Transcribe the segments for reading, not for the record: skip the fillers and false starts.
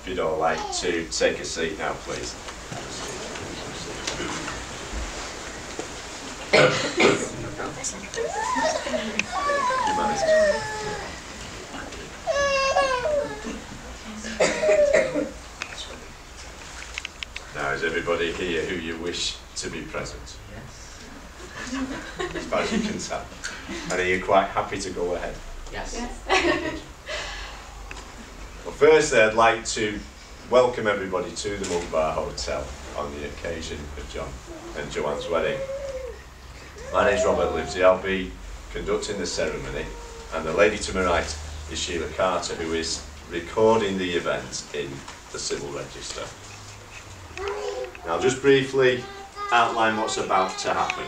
If you'd all like to take a seat now, please. Now, is everybody here who you wish to be present? Yes. As far as you can tell. And are you quite happy to go ahead? Yes. Well, firstly, I'd like to welcome everybody to the Mugbar Hotel on the occasion of John and Joanne's wedding. My name's Robert Livesey. I'll be conducting the ceremony, and the lady to my right is Sheila Carter, who is recording the event in the Civil Register. Now, I'll just briefly outline what's about to happen.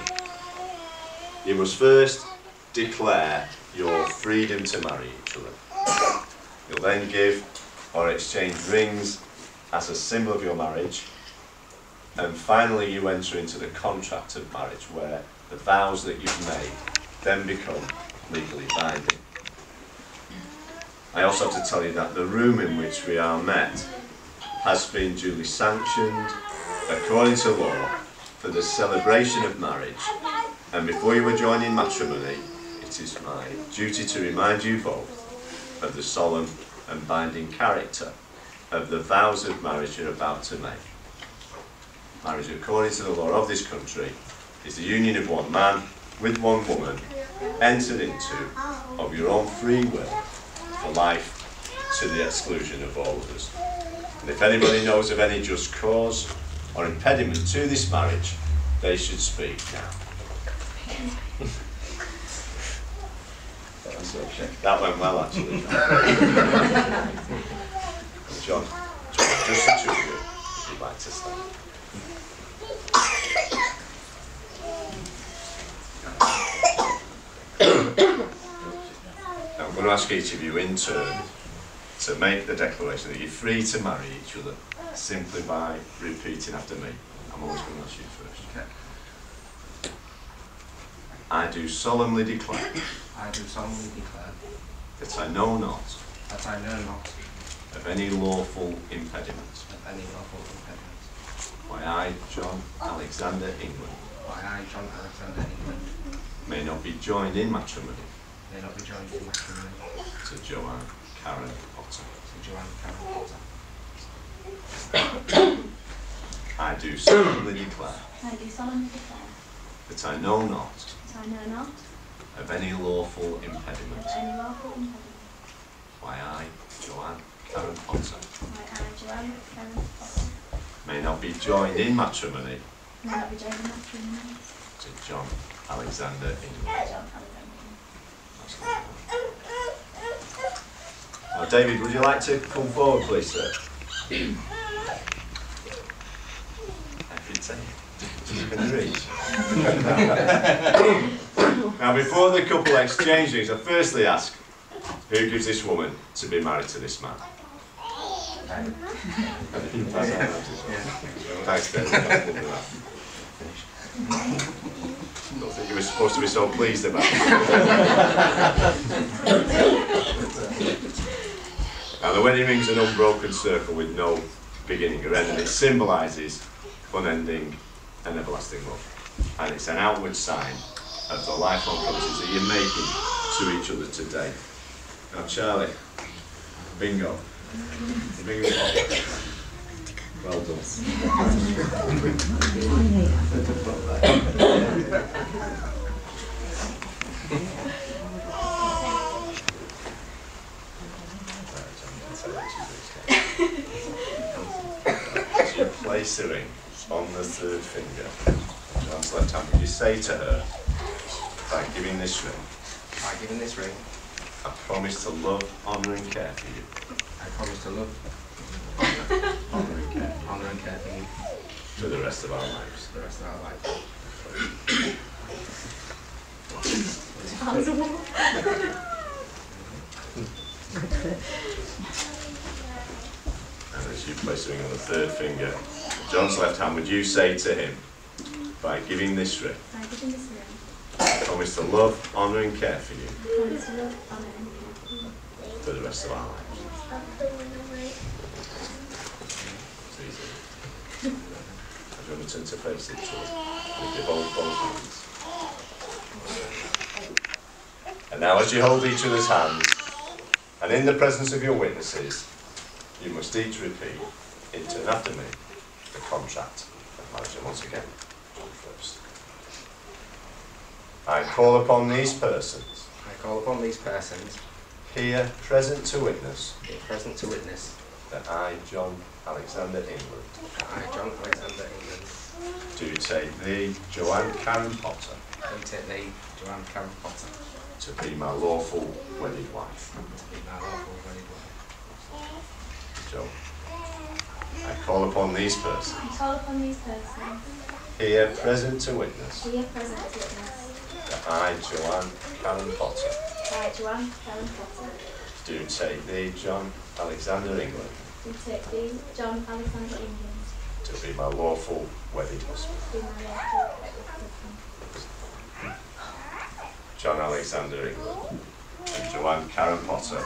You must first declare your freedom to marry each other. You'll then give or exchange rings as a symbol of your marriage, and finally you enter into the contract of marriage, where the vows that you've made then become legally binding. I also have to tell you that the room in which we are met has been duly sanctioned according to law for the celebration of marriage, and before you are joined in matrimony, it is my duty to remind you both of the solemn and binding character of the vows of marriage you're about to make. Marriage, according to the law of this country, is the union of one man with one woman, entered into of your own free will for life, to the exclusion of all others. And if anybody knows of any just cause or impediment to this marriage, they should speak now. That went well, actually. John, just the two of you, if you'd like to stand. Now, I'm going to ask each of you in turn to make the declaration that you're free to marry each other simply by repeating after me. I'm always going to ask you first. Okay. I do solemnly declare. I do solemnly declare that I know not that I know not of any lawful impediment of any lawful impediment why I, John Alexander England, why I, John Alexander England, may not be joined in matrimony may not be joined in matrimony to Joanne Karen Potter. to Joanne Karen Potter. I do solemnly declare I do solemnly declare that I know not that I know not of any lawful impediment of any lawful impediment why I, Joanne Karen Potter, why I, Joanne Karen Potter, may not be joined in matrimony may not be joined in matrimony to John Alexander England. John Alexander. Now, David, would you like to come forward, please, sir? You can reach. Now, before the couple exchange rings, I firstly ask, who gives this woman to be married to this man? Thanks, David. I don't think you were supposed to be so pleased about it. Now, the wedding ring's an unbroken circle with no beginning or end, and it symbolises unending and everlasting love. And it's an outward sign of the lifelong promises that you're making to each other today. Now, Charlie, bingo. Bingo. Well done. ring on the third finger of John's left hand, would you say to her, by giving this ring, By giving this ring, I promise to love, honour and care for you. I promise to love, Honour and care honour and care for you for the rest of our lives. for the rest of our life. And as you place the ring on the third finger of John's left hand, would you say to him, by giving this ring, By giving this ring, I promise to love, honour and care for you I promise to love, honour and care for you for the rest of our lives. It's easy. And you want to turn to face it towards and give both hands. And now as you hold each other's hands, and in the presence of your witnesses, you must each repeat, in turn after me, the contract of marriage. And once again, John first. I call upon these persons, I call upon these persons, here present to witness, here present to witness, that I, John Alexander England, that I, John Alexander England, do take thee, Joanne Karen Potter, do take thee, Joanne Karen Potter, to be my lawful wedded wife. to be my lawful wedded wife. Joe, I call upon these persons, I call upon these persons, here present to witness, here present to witness, that I, Joanne Karen Potter, I, Joanne Karen Potter, do take thee, John Alexander England, do take thee, John Alexander England, to be my lawful wedded husband. to be my lawful wedded husband. John Alexander England and Joanne Karen Potter,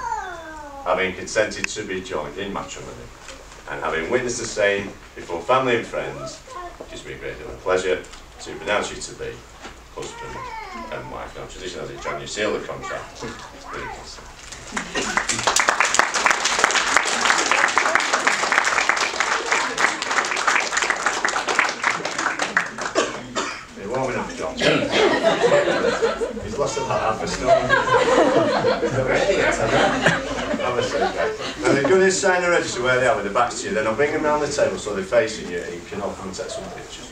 having consented to be joined in matrimony, and having witnessed the same before family and friends, it gives me a great deal of pleasure to pronounce you to be husband and wife. Now, tradition has it, John, you seal the contract. Please. You're warming up, John. He's lost about half a stone. Now they're going to sign the register where they are with the backs to you, then I'll bring them round the table so they're facing you and you can often take some pictures.